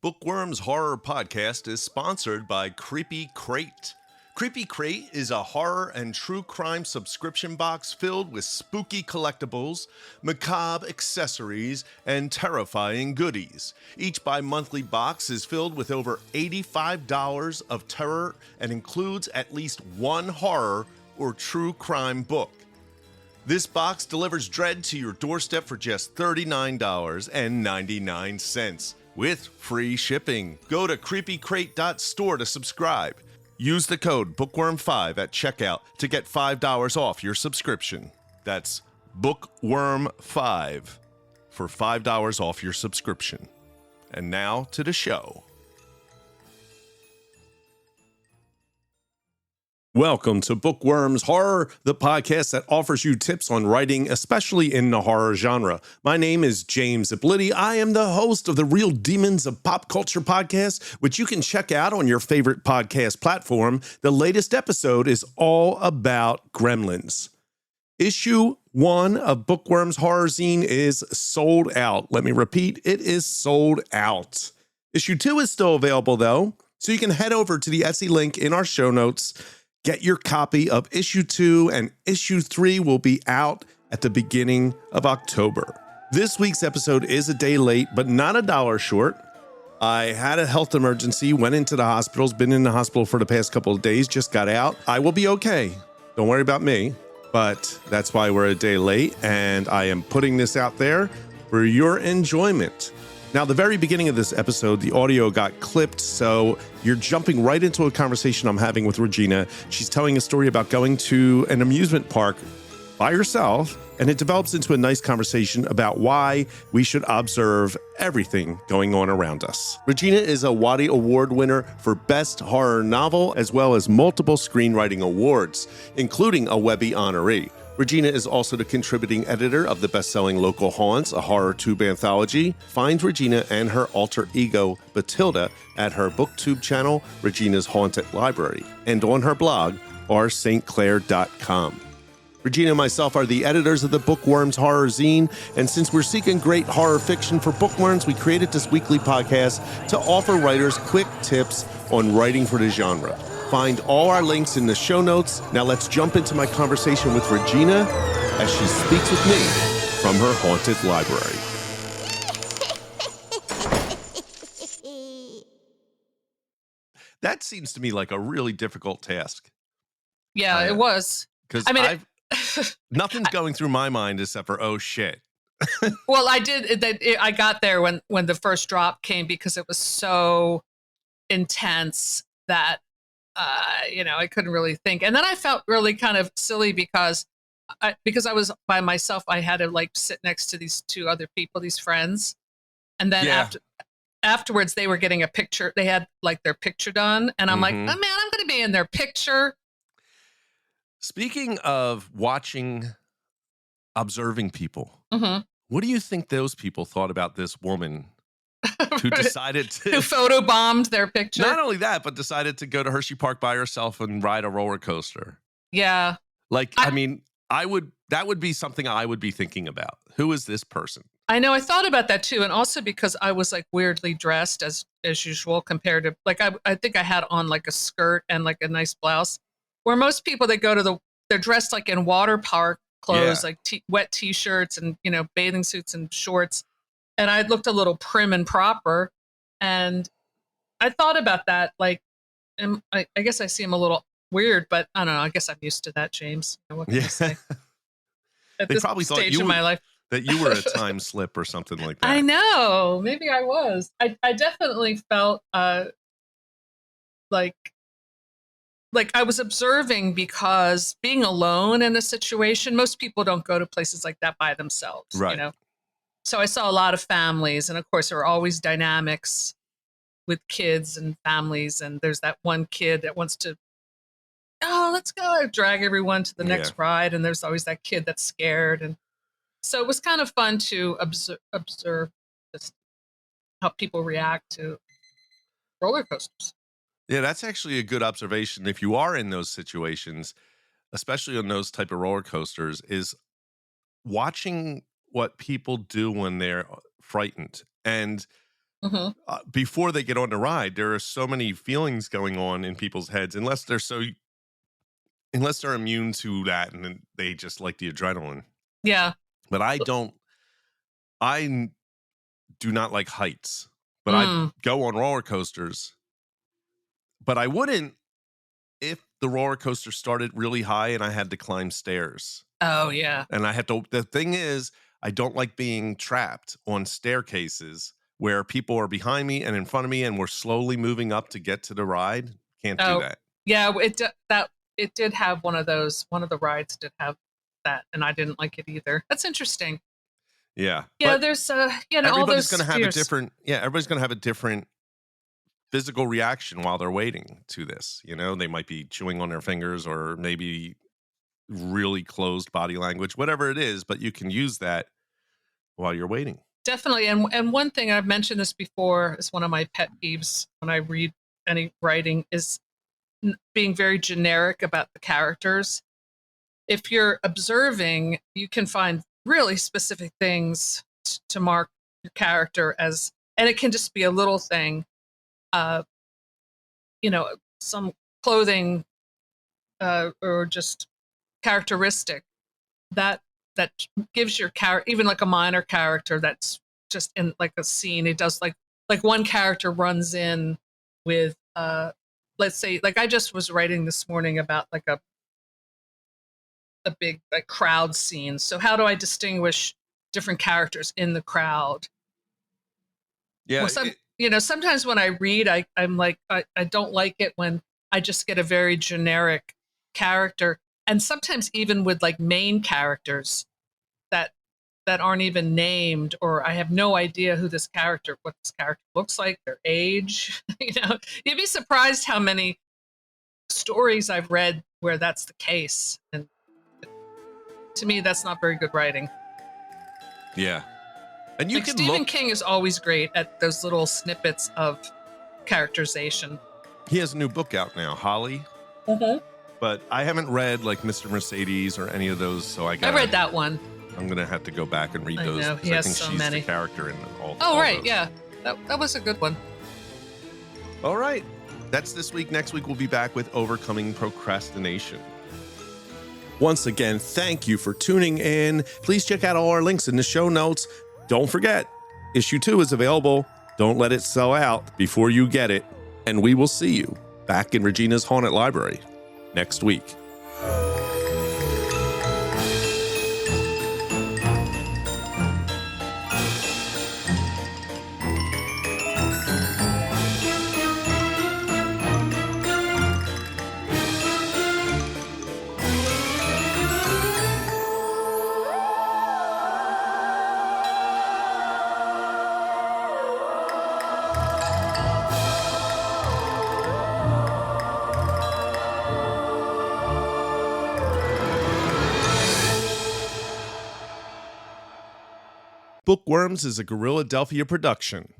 Book Worms Horror Podcast is sponsored by Creepy Crate. Creepy Crate is a horror and true crime subscription box filled with spooky collectibles, macabre accessories, and terrifying goodies. Each bi-monthly box is filled with over $85 of terror and includes at least one horror or true crime book. This box delivers dread to your doorstep for just $39.99 with free shipping. Go to creepycrate.store to subscribe. Use the code bookworm5 at checkout to get $5 off your subscription. That's bookworm5 for $5 off your subscription. And now to the show. Welcome to Book Worms Horror, the podcast that offers you tips on writing, especially in the horror genre. My name is James Ippoliti. I am the host of the Real Demons of Pop Culture podcast, which you can check out on your favorite podcast platform. The latest episode is all about gremlins. Issue 1 of Book Worms Horror Zine is sold out. Let me repeat, it is sold out. Issue 2 is still available, though, so you can head over to the Etsy link in our show notes. Get your copy of Issue 2, and Issue 3 will be out at the beginning of October. This week's episode is a day late, but not a dollar short. I had a health emergency, went into the hospitals, been in the hospital for the past couple of days, just got out. I will be okay. Don't worry about me, but that's why we're a day late, and I am putting this out there for your enjoyment. Now, the very beginning of this episode, the audio got clipped, so you're jumping right into a conversation I'm having with Regina. She's telling a story about going to an amusement park by herself, and it develops into a nice conversation about why we should observe everything going on around us. Regina is a Waddy Award winner for Best Horror Novel, as well as multiple screenwriting awards, including a Webby honoree. Regina is also the contributing editor of the best-selling Local Haunts, a horror tube anthology. Find Regina and her alter ego, Batilda, at her booktube channel, Regina's Haunted Library, and on her blog, rstclair.com. Regina and myself are the editors of the Book Worms Horror Zine, and since we're seeking great horror fiction for bookworms, we created this weekly podcast to offer writers quick tips on writing for the genre. Find all our links in the show notes. Now let's jump into my conversation with Regina as she speaks with me from her haunted library. That seems to me like a really difficult task. Yeah, it was. Because nothing's going through my mind except for, oh shit. Well, I got there when the first drop came because it was so intense that I couldn't really think. And then I felt really kind of silly because I was by myself. I had to sit next to these two other people, these friends. And then afterwards they were getting a picture. They had their picture done. And I'm like, oh man, I'm going to be in their picture. Speaking of observing people, what do you think those people thought about this woman who decided to... who photobombed their picture? Not only that, but decided to go to Hershey Park by herself and ride a roller coaster. Yeah. That would be something I would be thinking about. Who is this person? I know. I thought about that too. And also because I was weirdly dressed as usual compared to I think I had on a skirt and a nice blouse, where most people they're dressed in water park clothes, wet t-shirts and, bathing suits and shorts. And I looked a little prim and proper. And I thought about that. I guess I seem a little weird, but I don't know. I guess I'm used to that, James. What can I say? At this probably thought stage of my life. That you were a time slip or something like that. I know. Maybe I was. I definitely felt like I was observing, because being alone in a situation, most people don't go to places like that by themselves. Right. So I saw a lot of families, and of course there are always dynamics with kids and families. And there's that one kid that wants to, let's go drag everyone to the next ride. And there's always that kid that's scared. And so it was kind of fun to observe just how people react to roller coasters. Yeah, that's actually a good observation. If you are in those situations, especially on those type of roller coasters, is watching what people do when they're frightened. And before they get on the ride, there are so many feelings going on in people's heads, unless they're immune to that and then they just like the adrenaline. Yeah. But I do not like heights, but I go on roller coasters. But I wouldn't if the roller coaster started really high and I had to climb stairs. Oh, yeah. And the thing is, I don't like being trapped on staircases where people are behind me and in front of me and we're slowly moving up to get to the ride. Can't do that. Yeah, it did have one of the rides did have that, and I didn't like it either. That's interesting. Yeah. Yeah, there's all those everybody's going to have a different physical reaction while they're waiting to this. They might be chewing on their fingers or maybe really closed body language, whatever it is, but you can use that while you're waiting. Definitely. And one thing, I've mentioned this before, is one of my pet peeves when I read any writing is being very generic about the characters. If you're observing, you can find really specific things to mark your character as, and it can just be a little thing, some clothing or just characteristic that gives your character, even like a minor character that's just in like a scene. It does like one character runs in with let's say, like I just was writing this morning about like a big like crowd scene. So how do I distinguish different characters in the crowd? Yeah. Well, sometimes when I read, I'm like, I don't like it when I just get a very generic character. And sometimes even with like main characters that aren't even named, or I have no idea what this character looks like, their age. You'd be surprised how many stories I've read where that's the case. And to me, that's not very good writing. Yeah. And Stephen King is always great at those little snippets of characterization. He has a new book out now, Holly. Mm-hmm. But I haven't read like Mr. Mercedes or any of those, so I read that one. I'm gonna have to go back and read those. I know, he has think so she's many. The character in all. Oh, all right, those. yeah, that was a good one. All right, that's this week. Next week we'll be back with Overcoming Procrastination. Once again, thank you for tuning in. Please check out all our links in the show notes. Don't forget, issue 2 is available. Don't let it sell out before you get it. And we will see you back in Regina's Haunted Library next week. Book Worms is a Guerrilladelphia production.